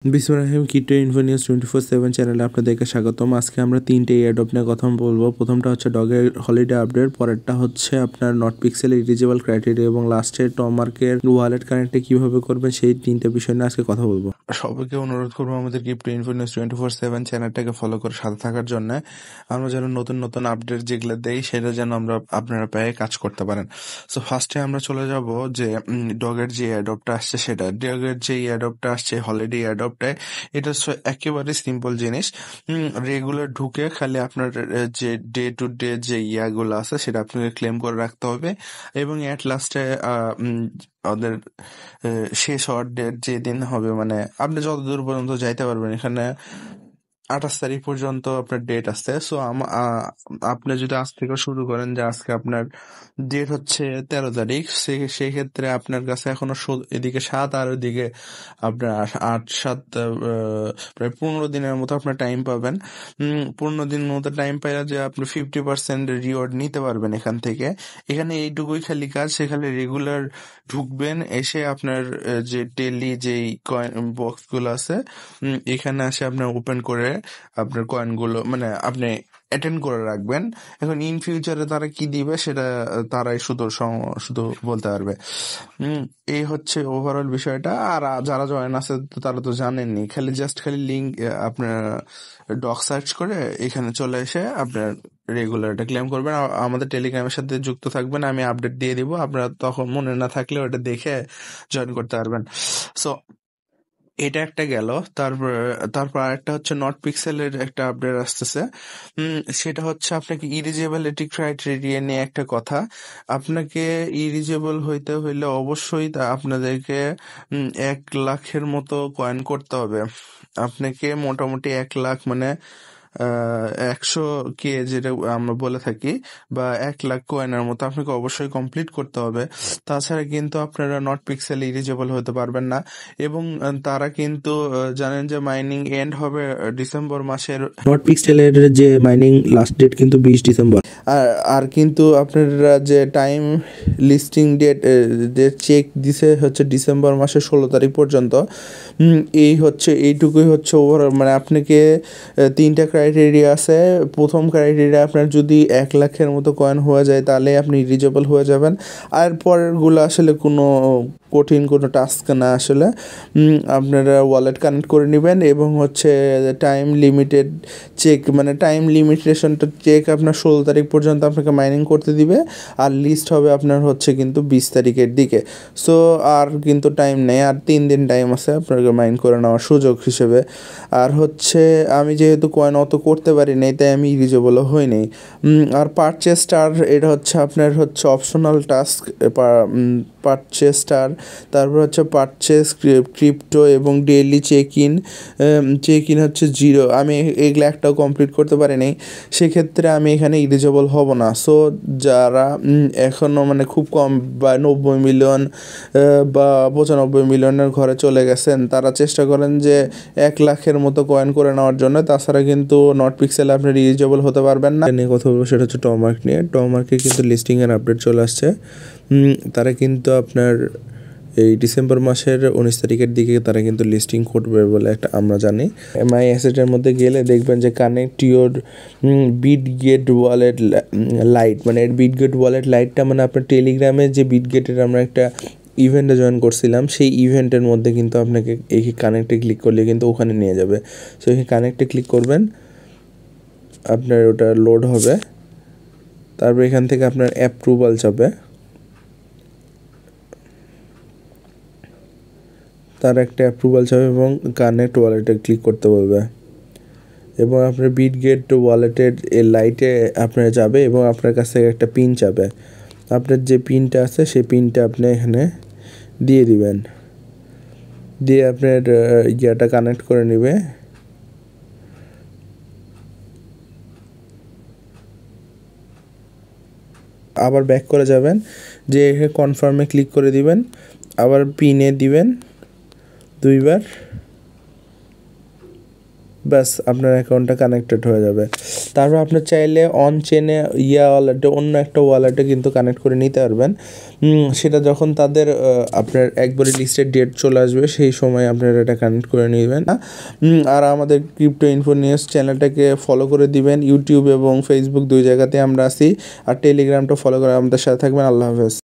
বিসমিল্লাহির crypto info news 24/7 চ্যানেলে আপনাদেরকে স্বাগতম। আজকে আমরা তিনটে এয়ারড্রপ নিয়ে কথা বলবো। প্রথমটা হচ্ছে ডগের হলিডে আপডেট, পরেরটা হচ্ছে আপনার নট পিক্সেল ইলিজিবল ক্রাইটেরিয়া এবং লাস্টে টমার্কের ওয়ালেট কানেক্টে কিভাবে করবেন, সেই তিনটে বিষয় নিয়ে আজকে কথা বলবো। সবাইকে অনুরোধ করবো আমাদের ক্রিপ্টো ইনফো নিউজ 24/7 চ্যানেলটাকে ফলো করে সাথে থাকার জন্য। আমরা যেন নতুন নতুন আপডেট যেগুলো দেই সেটা যেন আপনারা পেয়ে কাজ করতে পারেন। সো ফার্স্টে আমরা চলে যাব যে ডগের যে এয়ারড্রপটা আসছে সেটা। ডগের যে এয়ারড্রপটা আসছে হলিডে এয়ারড্রপটায়, এটা একেবারে সিম্পল জিনিস। রেগুলার ঢুকে খালি আপনার যে ডে টু ডে যে ইয়াগুলো আছে সেটা আপনাকে ক্লেম করে রাখতে হবে এবং অ্যাট লাস্টে ওদের শেষ হওয়ার ডেট যেদিন হবে, মানে আপনি যতদূর পর্যন্ত যাইতে পারবেন, এখানে 28 তারিখ পর্যন্ত আপনার ডেট আসছে। সো আপনি যদি আজ থেকে শুরু করেন, যে আজকে আপনার ডেট হচ্ছে 13 তারিখ, সেই ক্ষেত্রে আপনার কাছে এখনো এদিকে 7 আর ওইদিকে আপনার 8-7 প্রায় 15 দিনের মতো আপনার টাইম পাবেন। 15 দিনের মতো টাইম পাইলে যে আপনি 50% রিওয়ার্ড নিতে পারবেন এখান থেকে। এখানে এইটুকুই খালি কাজ, সেখানে রেগুলার ঢুকবেন, এসে আপনার যে ডেইলি যেই কয়েন বক্স গুলো আছে এখানে আসে আপনার ওপেন করে আপনার কয়েনগুলো মানে আপনি অ্যাটেন্ড করে রাখবেন। এখন ইন ফিউচারে তারা কি দিবে সেটা তারাই শুধু বলতে পারবে। এই হচ্ছে ওভারঅল বিষয়টা। আর যারা জয়েন আছে তারা তো জানেননি, খালি লিঙ্ক আপনার ডক সার্চ করে এখানে চলে এসে আপনার রেগুলার এটা ক্লেম করবেন। আমাদের টেলিগ্রামের সাথে যুক্ত থাকবেন, আমি আপডেট দিয়ে দিব, আপনারা তখন মনে না থাকলে ওটা দেখে জয়েন করতে পারবেন। সো এটা একটা গেল। তারপর আরেকটা হচ্ছে নট পিক্সেলের একটা আপডেট আসতেছে। সেটা হচ্ছে আপনাকে ইলিজিবিলিটি ক্রাইটেরিয়া নিয়ে একটা কথা। আপনাকে ইলিজিবল হইতে হইলে অবশ্যই আপনাদেরকে 1 লাখের মতো কয়েন করতে হবে। আপনাকে মোটামুটি 1 লাখ মানে 100K যেটা আমরা বলে থাকি, বা 1 লাখ কয়েনের মতো আপনাকে অবশ্যই কমপ্লিট করতে হবে। তাছাড়া কিন্তু আপনারা নট পিক্সেল ইলিজিবল হতে পারবেন না। এবং তারা কিন্তু জানেন যে মাইনিং এন্ড হবে ডিসেম্বর মাসের। নট পিক্সেলের যে মাইনিং লাস্ট ডেট কিন্তু 20 ডিসেম্বর। আর কিন্তু আপনারা যে টাইম লিস্টিং ডেট চেক দিছে হচ্ছে ডিসেম্বর মাসের 16 তারিখ পর্যন্ত। এইটুকুই হচ্ছে ওভারঅল। মানে আপনাকে 3টা ক্রাইটেরিয়া আছে। প্রথম ক্রাইটেরিয়া, আপনার যদি 1 লাখের মতো কয়েন হয়ে যায় তাহলে আপনি ইলিজিবল হয়ে যাবেন। আর পরেরগুলো আসলে কোনো কঠিন কোনো টাস্ক না। আসলে আপনারা ওয়ালেট কানেক্ট করে নেবেন এবং হচ্ছে টাইম লিমিটেড চেক, মানে টাইম লিমিটেশনটা চেক আপনার 16 তারিখ পর্যন্ত আপনাকে মাইনিং করতে দিবে। আর লিস্ট হবে আপনার হচ্ছে কিন্তু 20 তারিখের দিকে। সো আর কিন্তু টাইম নেই, আর 3 দিন টাইম আছে আপনাকে মাইন করে নেওয়ার সুযোগ হিসেবে। আর হচ্ছে আমি যেহেতু কয়েন অত করতে পারি নাই, তাই আমি ইলিজিবলও হইনি। আর পারচেজ স্টার, এটা হচ্ছে আপনার হচ্ছে অপশনাল টাস্ক। পারচেজ স্টার, তারপর হচ্ছে পারচেজ ক্রিপ্টো এবং ডেইলি চেক ইন হচ্ছে 0। আমি এগুলো একটাও কমপ্লিট করতে পারি নাই, সেক্ষেত্রে আমি এখানে ইলিজিবল হব না। সো যারা এখনও মানে খুব কম বা 90 মিলিয়ন বা 95 মিলিয়নের ঘরে চলে গেছেন, তারা চেষ্টা করেন যে 1 লাখের মতো কয়েন করে নেওয়ার জন্য। তাছাড়া কিন্তু নট পিক্সেলে আপনি ইলিজিবল হতে পারবেন না। নিয়ে কথা বলবো সেটা হচ্ছে টমার্ক নিয়ে। টমার্কে কিন্তু লিস্টিংয়ের আপডেট চলে আসছে। তারা কিন্তু আপনার এই ডিসেম্বর মাসের 19 তারিখের দিকে তারা কিন্তু লিস্টিং করবে বলে একটা আমরা জানি। মাই অ্যাসেটের মধ্যে গেলে দেখবেন যে connect your Bitget wallet light, মানে বিটগেট ওয়ালেট লাইটটা মানে আপনার টেলিগ্রামে যে বিটগেটের আমরা একটা ইভেন্টে জয়েন করছিলাম, সেই ইভেন্টের মধ্যে কিন্তু আপনাকে এই কানেক্টে ক্লিক করলে কিন্তু ওখানে নিয়ে যাবে। সো এই কানেক্টে ক্লিক করবেন, আপনার ওটা লোড হবে। তারপর এখান থেকে আপনার অ্যাপ্রুভাল যাবে, তার একটা অ্যাপ্রুভাল চাবে এবং কানেক্ট ওয়ালেটে ক্লিক করতে বলবে এবং আপনার বিটগেট ওয়ালেটের লাইটে আপনার যাবে এবং আপনার কাছ থেকে একটা পিন চাবে। আপনার যে পিনটা আছে সেই পিনটা আপনি এখানে দিয়ে দিবেন, দিয়ে আপনার ইয়াটা কানেক্ট করে নেবে। আবার ব্যাক করে যাবেন, যে কনফার্মে ক্লিক করে দিবেন, আবার পিনে দিবেন 2 বার, ব্যাস আপনার অ্যাকাউন্টটা কানেক্টেড হয়ে যাবে। তারপর আপনি চাইলে অন চেনে ওয়ালেটে অন্য একটা ওয়ালেটে কিন্তু কানেক্ট করে নিতে পারবেন। সেটা যখন তাদের আপনার একবারে লিস্টেড ডেট চলে আসবে সেই সময় আপনারা এটা কানেক্ট করে নেবেন। আর আমাদের ক্রিপ্টো ইনফো নিউজ চ্যানেলটাকে ফলো করে দিবেন, ইউটিউব এবং ফেসবুক দুই জায়গাতে আমরা আছি। আর টেলিগ্রামটা ফলো করে আমাদের সাথে থাকবেন। আল্লাহ হাফেজ।